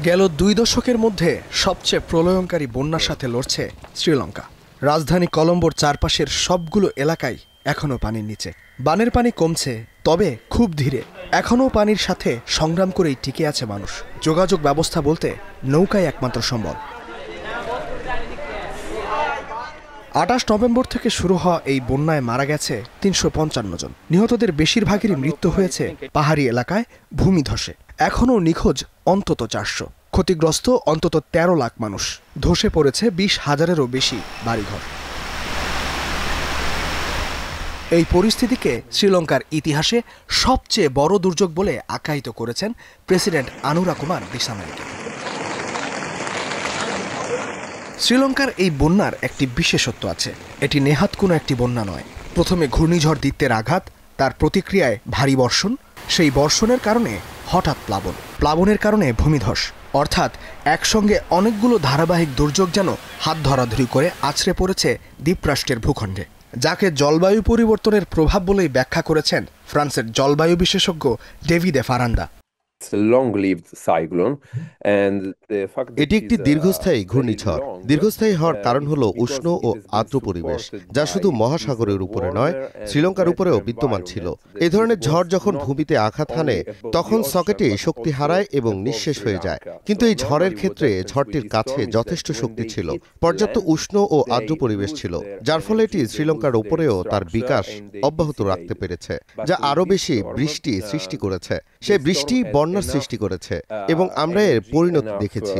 গেল 2 দশকের মধ্যে সবচেয়ে প্রলয়ঙ্কারী বন্যার সাথে লড়ছে শ্রীলঙ্কা। রাজধানী কলম্বোর চারপাশের সবগুলো এলাকায় এখনও পানির নিচে। বানের পানি কমছে, তবে খুব ধীরে। এখনও পানির সাথে সংগ্রাম করেই টিকে আছে মানুষ। যোগাযোগ ব্যবস্থা বলতে নৌকাই একমাত্র সম্বল। 28 নভেম্বর থেকে শুরু হওয়া এই বন্যায় মারা গেছে 355 জন। নিহতদের বেশিরভাগেরই মৃত্যু হয়েছে পাহাড়ি এলাকায় ভূমিধসে। এখনও নিখোঁজ অন্তত 400। ক্ষতিগ্রস্ত অন্তত 13 লাখ মানুষ। ধসে পড়েছে 20,000-এরও বেশি বাড়িঘর। এই পরিস্থিতিকে শ্রীলঙ্কার ইতিহাসে সবচেয়ে বড় দুর্যোগ বলে আখ্যায়িত করেছেন প্রেসিডেন্ট আনুরা কুমার দিসানায়কে। শ্রীলঙ্কার এই বন্যার একটি বিশেষত্ব আছে। এটি নেহাত কোনো একটি বন্যা নয়। প্রথমে ঘূর্ণিঝড় দিত্যের আঘাত, তার প্রতিক্রিয়ায় ভারী বর্ষণ, সেই বর্ষণের কারণে হঠাৎ প্লাবন, প্লাবনের কারণে ভূমিধস। অর্থাৎ একসঙ্গে অনেকগুলো ধারাবাহিক দুর্যোগ যেন হাত ধরাধরি করে আছড়ে পড়েছে দ্বীপরাষ্ট্রের ভূখণ্ডে, যাকে জলবায়ু পরিবর্তনের প্রভাব বলেই ব্যাখ্যা করেছেন ফ্রান্সের জলবায়ু বিশেষজ্ঞ ডেভিদে ফারান্দা। এটি একটি দীর্ঘস্থায়ী ঘূর্ণিঝড়। দীর্ঘস্থায়ী হওয়ার কারণ হলো উষ্ণ ও আর্দ্র পরিবেশ, যা শুধু মহাসাগরের উপরে নয়, শ্রীলঙ্কার উপরেও বিদ্যমান ছিল। এই ধরনের ঝড় যখন ভূমিতে আঘাত হানে, তখন সকেটে শক্তি হারায় এবং নিঃশেষ হয়ে যায়। কিন্তু এই ঝড়ের ক্ষেত্রে ঝড়টির কাছে যথেষ্ট শক্তি ছিল, পর্যাপ্ত উষ্ণ ও আর্দ্র পরিবেশ ছিল, যার ফলে এটি শ্রীলঙ্কার উপরেও তার বিকাশ অব্যাহত রাখতে পেরেছে, যা আরও বেশি বৃষ্টি সৃষ্টি করেছে। সেই বৃষ্টি বন্যার সৃষ্টি করেছে এবং আমরা এর পরিণতি দেখেছি।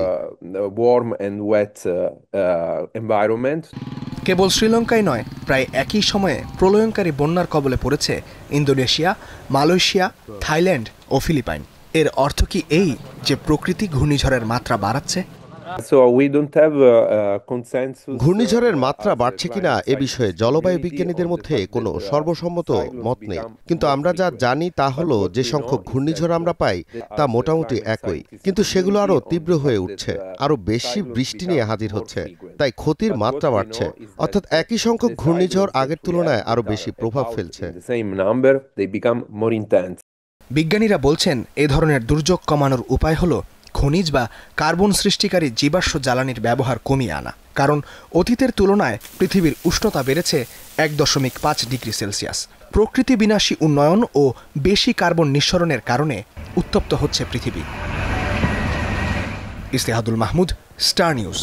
কেবল শ্রীলঙ্কায় নয়, প্রায় একই সময়ে প্রলয়ঙ্কারী বন্যার কবলে পড়েছে ইন্দোনেশিয়া, মালয়েশিয়া, থাইল্যান্ড ও ফিলিপাইন। এর অর্থ কি এই যে প্রকৃতি ঘূর্ণিঝড়ের মাত্রা বাড়াচ্ছে? ঘূর্ণিঝড়ের মাত্রা বাড়ছে কিনা এ বিষয়ে জলবায়ু বিজ্ঞানীদের মধ্যে কোনো সর্বসম্মত মত নেই, কিন্তু আমরা যা জানি তা হলো যে সংখ্যক ঘূর্ণিঝড় আমরা পাই তা মোটামুটি একই, কিন্তু সেগুলো আরও তীব্র হয়ে উঠছে, আরও বেশি বৃষ্টি নিয়ে হাজির হচ্ছে, তাই ক্ষতির মাত্রা বাড়ছে। অর্থাৎ একই সংখ্যক ঘূর্ণিঝড় আগের তুলনায় আরও বেশি প্রভাব ফেলছে। বিজ্ঞানীরা বলছেন, এ ধরনের দুর্যোগ কমানোর উপায় হলো খনিজ বা কার্বন সৃষ্টিকারী জীবাশ্ম জ্বালানির ব্যবহার কমিয়ে আনা। কারণ অতীতের তুলনায় পৃথিবীর উষ্ণতা বেড়েছে 1.5 ডিগ্রি সেলসিয়াস। প্রকৃতি বিনাশী উন্নয়ন ও বেশি কার্বন নিঃসরণের কারণে উত্তপ্ত হচ্ছে পৃথিবী। ইস্তেহাদুল মাহমুদ, স্টার নিউজ।